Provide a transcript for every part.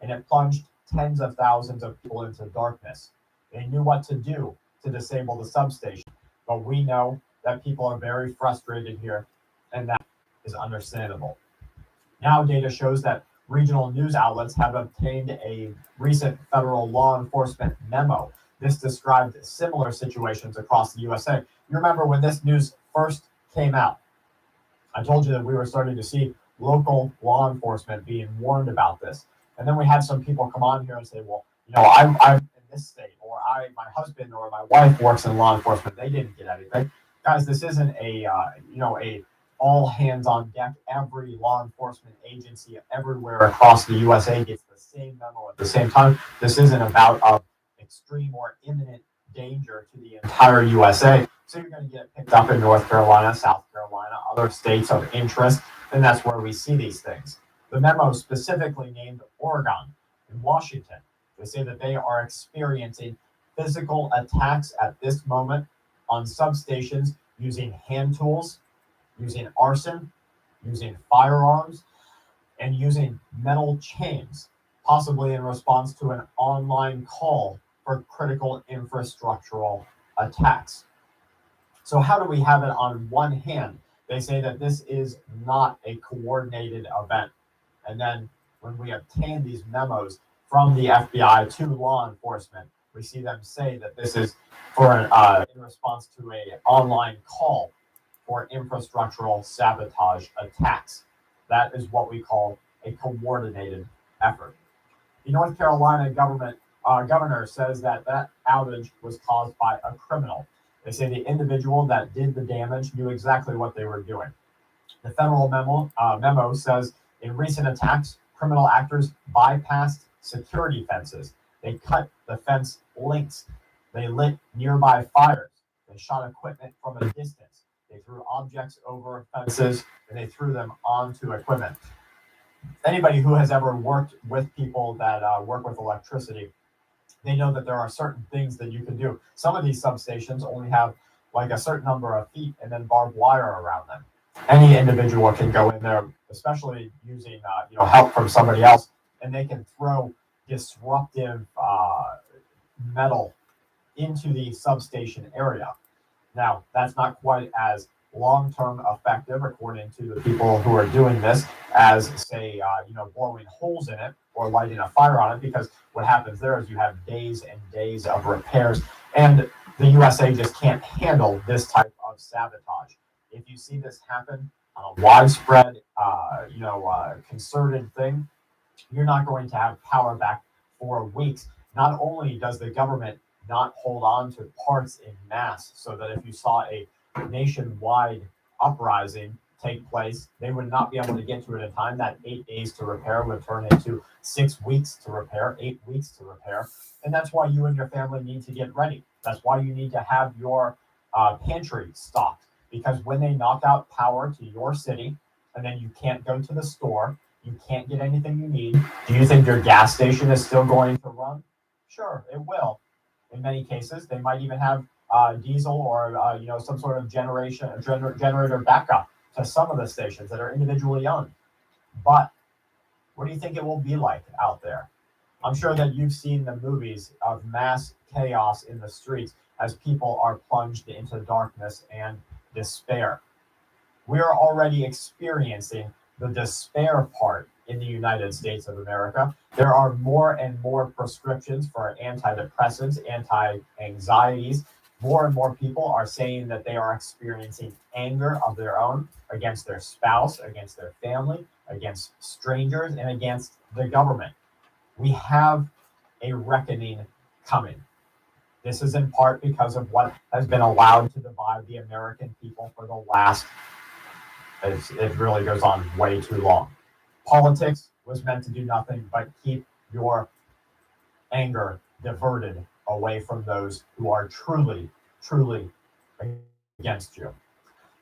and it plunged tens of thousands of people into darkness. They knew what to do to disable the substation, but we know that people are very frustrated here, and that is understandable. Now, data shows that regional news outlets have obtained a recent federal law enforcement memo. This described similar situations across the USA. You remember when this news first came out, I told you that we were starting to see local law enforcement being warned about this. And then we had some people come on here and say, well, I'm in this state, or my husband or my wife works in law enforcement. They didn't get anything. Guys, this isn't a all hands on deck. Every law enforcement agency everywhere across the USA gets the same memo at the same time. This isn't about extreme or imminent danger to the entire USA. So you're going to get picked up in North Carolina, South Carolina, other states of interest, and that's where we see these things. The memo specifically named Oregon and Washington. They say that they are experiencing physical attacks at this moment on substations using hand tools, using arson, using firearms, and using metal chains, possibly in response to an online call for critical infrastructural attacks. So how do we have it on one hand? They say that this is not a coordinated event. And then when we obtain these memos from the FBI to law enforcement, we see them say that this is in response to an online call for infrastructural sabotage attacks. That is what we call a coordinated effort. The North Carolina governor says that outage was caused by a criminal. They say the individual that did the damage knew exactly what they were doing. The federal memo says in recent attacks, criminal actors bypassed security fences. They cut the fence links. They lit nearby fires. They shot equipment from a distance. They threw objects over fences, and they threw them onto equipment. Anybody who has ever worked with people that work with electricity, they know that there are certain things that you can do. Some of these substations only have like a certain number of feet and then barbed wire around them. Any individual can go in there, especially using help from somebody else, and they can throw disruptive metal into the substation area. Now, that's not quite as long-term effective, according to the people who are doing this, as say, blowing holes in it or lighting a fire on it, because what happens there is you have days and days of repairs, and the USA just can't handle this type of sabotage. If you see this happen on a widespread, concerted thing, you're not going to have power back for weeks. Not only does the government not hold on to parts in mass, so that if you saw a nationwide uprising take place, they would not be able to get to it in time. That 8 days to repair would turn into 6 weeks to repair, 8 weeks to repair. And that's why you and your family need to get ready. That's why you need to have your pantry stocked. Because when they knock out power to your city, and then you can't go to the store, you can't get anything you need, do you think your gas station is still going to run? Sure, it will. In many cases, they might even have diesel or some sort of generator backup to some of the stations that are individually owned. But what do you think it will be like out there? I'm sure that you've seen the movies of mass chaos in the streets as people are plunged into darkness and despair. We are already experiencing the despair part in the United States of America. There are more and more prescriptions for antidepressants, anti-anxieties. More and more people are saying that they are experiencing anger of their own against their spouse, against their family, against strangers, and against the government. We have a reckoning coming. This is in part because of what has been allowed to divide the American people for the last, it really goes on way too long. Politics was meant to do nothing but keep your anger diverted away from those who are truly, truly against you.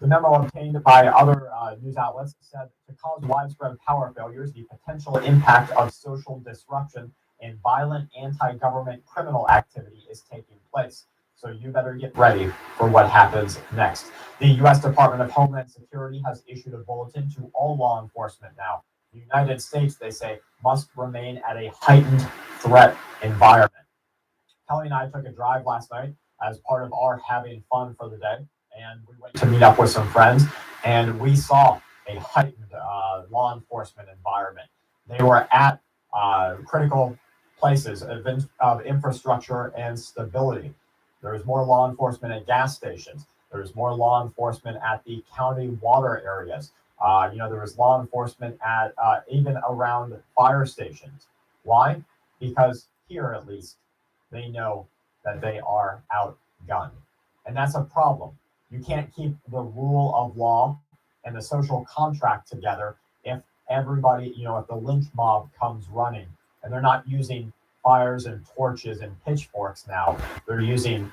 The memo obtained by other news outlets said to cause widespread power failures, the potential impact of social disruption and violent anti-government criminal activity is taking place. So you better get ready for what happens next. The U.S. Department of Homeland Security has issued a bulletin to all law enforcement now. The United States, they say, must remain at a heightened threat environment. Kelly and I took a drive last night as part of our having fun for the day, and we went to meet up with some friends, and we saw a heightened law enforcement environment. They were at critical places of infrastructure and stability. There was more law enforcement at gas stations. There was more law enforcement at the county water areas. There was law enforcement at even around fire stations. Why? Because here, at least, they know that they are outgunned. And that's a problem. You can't keep the rule of law and the social contract together if everybody, if the lynch mob comes running and they're not using fires and torches and pitchforks now. They're using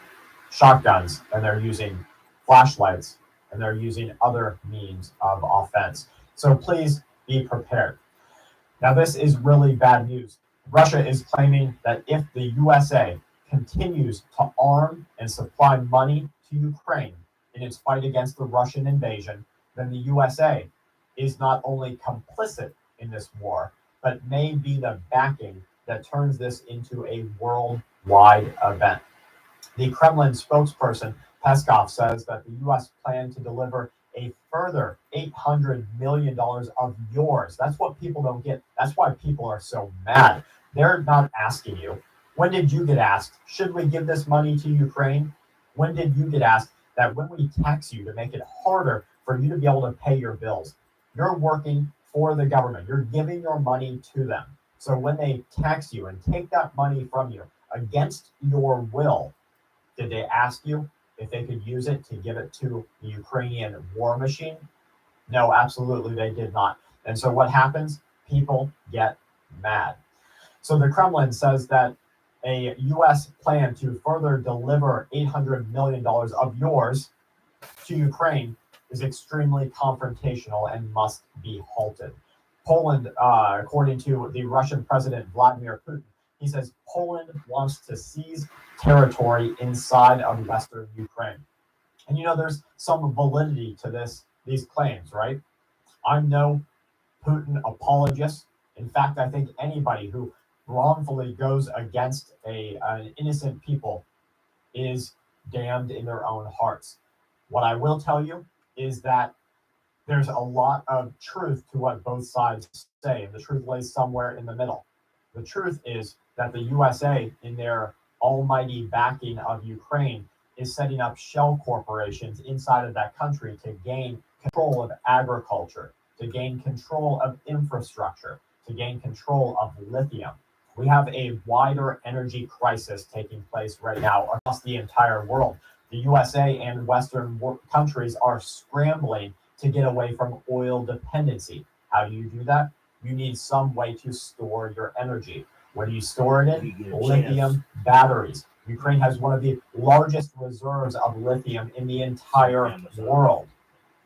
shotguns and they're using flashlights and they're using other means of offense. So please be prepared. Now, this is really bad news. Russia is claiming that if the USA continues to arm and supply money to Ukraine in its fight against the Russian invasion, then the USA is not only complicit in this war, but may be the backing that turns this into a worldwide event. The Kremlin spokesperson Peskov says that the U.S. planned to deliver a further $800 million of yours. That's what people don't get. That's why people are so mad. They're not asking you. When did you get asked, should we give this money to Ukraine? When did you get asked that when we tax you to make it harder for you to be able to pay your bills? You're working for the government. You're giving your money to them. So when they tax you and take that money from you against your will, did they ask you if they could use it to give it to the Ukrainian war machine? No, absolutely they did not. And so what happens? People get mad. So the Kremlin says that a U.S. plan to further deliver $800 million of yours to Ukraine is extremely confrontational and must be halted. Poland, according to the Russian President Vladimir Putin, he says Poland wants to seize territory inside of Western Ukraine. And there's some validity to these claims, right? I'm no Putin apologist. In fact, I think anybody who wrongfully goes against an innocent people is damned in their own hearts. What I will tell you is that there's a lot of truth to what both sides say, and the truth lays somewhere in the middle. The truth is that the USA, in their almighty backing of Ukraine, is setting up shell corporations inside of that country to gain control of agriculture, to gain control of infrastructure, to gain control of lithium. We have a wider energy crisis taking place right now across the entire world. The USA and Western countries are scrambling to get away from oil dependency. How do you do that? You need some way to store your energy. Where do you store it in? Lithium batteries. Ukraine has one of the largest reserves of lithium in the entire world.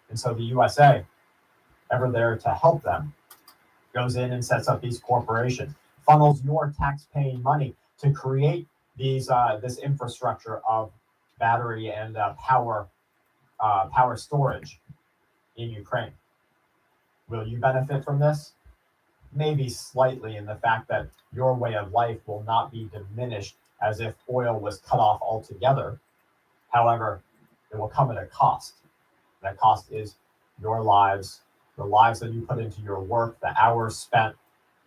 And so the USA, ever there to help them, goes in and sets up these corporations, funnels your tax-paying money to create this infrastructure of battery and power storage in Ukraine. Will you benefit from this? Maybe slightly, in the fact that your way of life will not be diminished as if oil was cut off altogether. However, it will come at a cost. That cost is your lives, the lives that you put into your work, the hours spent,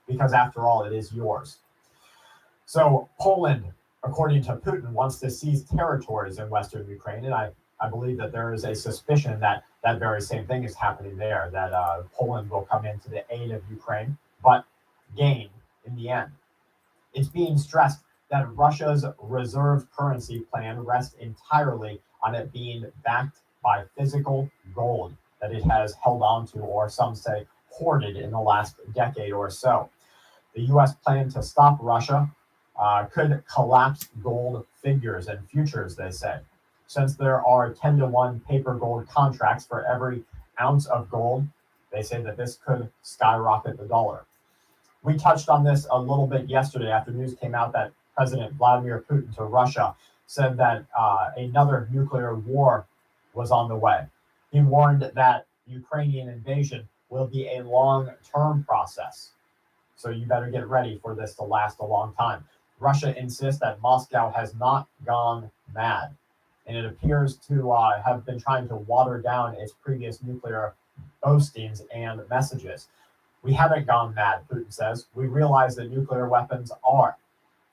because after all, it is yours. So Poland, according to Putin, wants to seize territories in Western Ukraine, and I believe that there is a suspicion that that very same thing is happening there, that Poland will come into the aid of Ukraine, but gain in the end. It's being stressed that Russia's reserve currency plan rests entirely on it being backed by physical gold that it has held on to, or some say hoarded, in the last decade or so. The U.S. plan to stop Russia could collapse gold figures and futures, they say. Since there are 10-to-1 paper gold contracts for every ounce of gold, they say that this could skyrocket the dollar. We touched on this a little bit yesterday after news came out that President Vladimir Putin to Russia said that another nuclear war was on the way. He warned that Ukrainian invasion will be a long-term process. So you better get ready for this to last a long time. Russia insists that Moscow has not gone mad, and it appears to have been trying to water down its previous nuclear boastings and messages. We haven't gone mad, Putin says. We realize that nuclear weapons are,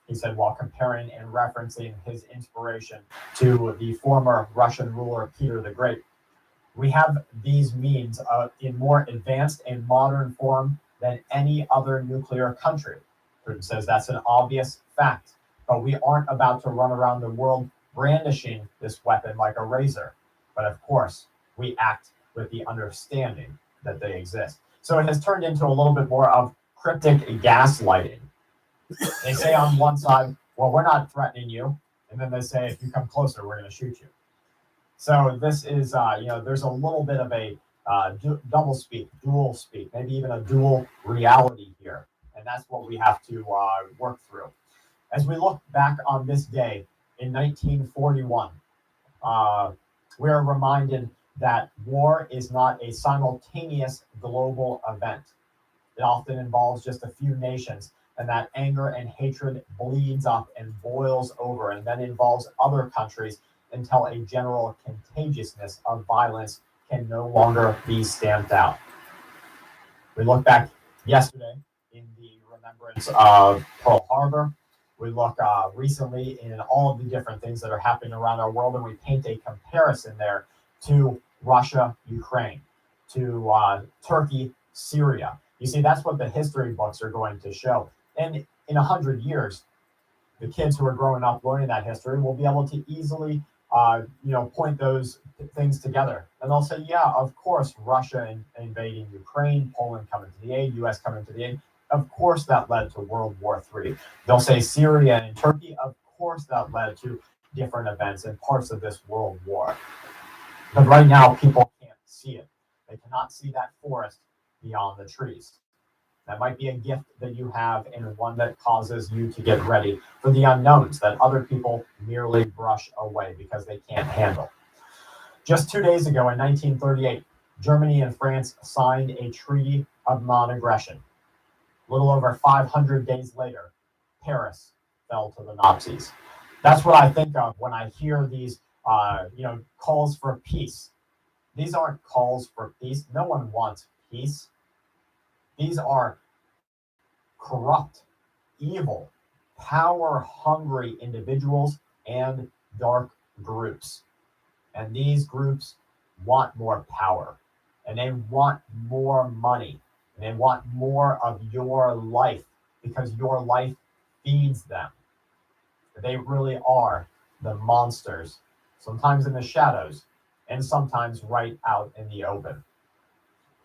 he said, while comparing and referencing his inspiration to the former Russian ruler Peter the Great. We have these means in more advanced and modern form than any other nuclear country. Putin says that's an obvious fact, but we aren't about to run around the world brandishing this weapon like a razor. But of course, we act with the understanding that they exist. So it has turned into a little bit more of cryptic gaslighting. They say on one side, well, we're not threatening you. And then they say, if you come closer, we're going to shoot you. So this is, there's a little bit of a double speak, dual speak, maybe even a dual reality here. And that's what we have to work through. As we look back on this day in 1941, we're reminded that war is not a simultaneous global event. It often involves just a few nations, and that anger and hatred bleeds up and boils over and then involves other countries until a general contagiousness of violence can no longer be stamped out. We look back yesterday in the remembrance of Pearl Harbor. We look recently in all of the different things that are happening around our world, and we paint a comparison there to Russia, Ukraine, to Turkey, Syria. You see, that's what the history books are going to show. And in 100 years, the kids who are growing up learning that history will be able to easily, point those things together. And they'll say, yeah, of course, Russia invading Ukraine, Poland coming to the aid, U.S. coming to the aid. Of course, that led to World War III. They'll say Syria and Turkey. Of course, that led to different events and parts of this world war. But right now, people can't see it. They cannot see that forest beyond the trees. That might be a gift that you have and one that causes you to get ready for the unknowns that other people merely brush away because they can't handle. Just 2 days ago in 1938, Germany and France signed a treaty of non-aggression. A little over 500 days later, Paris fell to the Nazis. That's what I think of when I hear these, calls for peace. These aren't calls for peace. No one wants peace. These are corrupt, evil, power-hungry individuals and dark groups. And these groups want more power, and they want more money, and they want more of your life because your life feeds them. They really are the monsters, sometimes in the shadows, and sometimes right out in the open.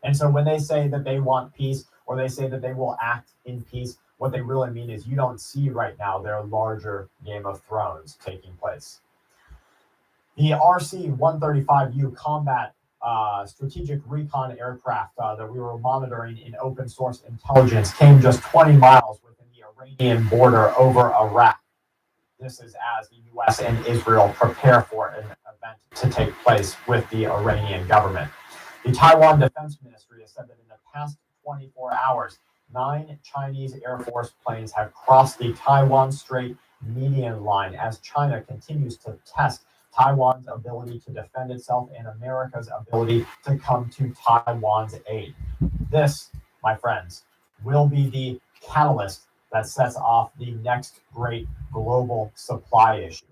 And so when they say that they want peace, or they say that they will act in peace, what they really mean is you don't see right now their larger Game of Thrones taking place. The RC-135U combat strategic recon aircraft that we were monitoring in open source intelligence came just 20 miles within the Iranian border over Iraq. This is as the U.S. and Israel prepare for an event to take place with the Iranian government. The Taiwan Defense Ministry has said that in the past 24 hours, 9 Chinese Air Force planes have crossed the Taiwan Strait median line as China continues to test Taiwan's ability to defend itself and America's ability to come to Taiwan's aid. This, my friends, will be the catalyst that sets off the next great global supply issue.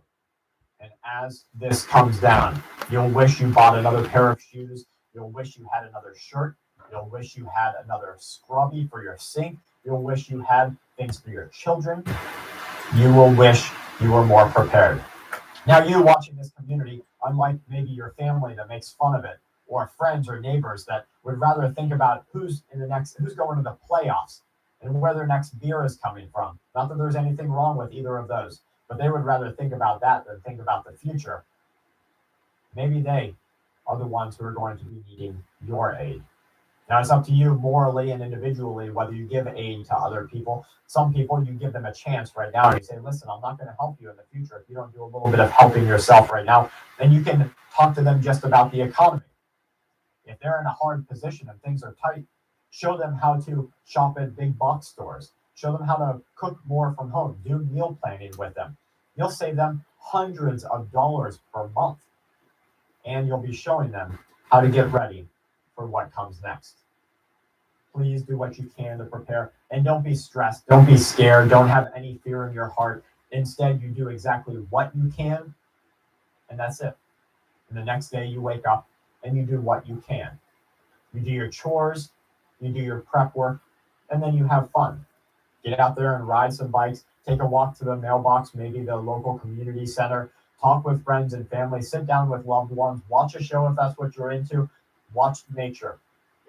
And as this comes down, you'll wish you bought another pair of shoes. You'll wish you had another shirt. You'll wish you had another scrubby for your sink. You'll wish you had things for your children. You will wish you were more prepared. Now, you watching this community, unlike maybe your family that makes fun of it, or friends or neighbors that would rather think about who's going to the playoffs and where their next beer is coming from. Not that there's anything wrong with either of those, but they would rather think about that than think about the future. Maybe they are the ones who are going to be needing your aid. Now, it's up to you morally and individually whether you give aid to other people. Some people, you give them a chance right now and you say, listen, I'm not going to help you in the future if you don't do a little bit of helping yourself right now. And you can talk to them just about the economy. If they're in a hard position and things are tight, show them how to shop at big box stores. Show them how to cook more from home. Do meal planning with them. You'll save them hundreds of dollars per month. And you'll be showing them how to get ready for what comes next. Please do what you can to prepare, and don't be stressed. Don't be scared. Don't have any fear in your heart. Instead, you do exactly what you can, and that's it. And the next day you wake up and you do what you can. You do your chores, you do your prep work, and then you have fun. Get out there and ride some bikes, take a walk to the mailbox, maybe the local community center, talk with friends and family, sit down with loved ones, watch a show if that's what you're into, watch nature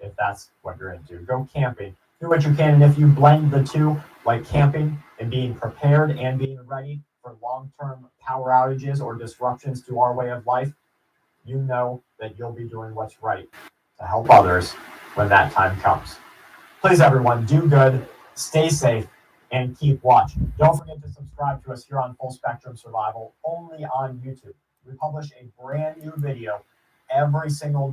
if that's what you're into. Go camping. Do what you can, and if you blend the two, like camping and being prepared and being ready for long-term power outages or disruptions to our way of life, you know that you'll be doing what's right to help others when that time comes. Please, everyone, do good, stay safe, and keep watching. Don't forget to subscribe to us here on Full Spectrum Survival, only on YouTube. We publish a brand new video every single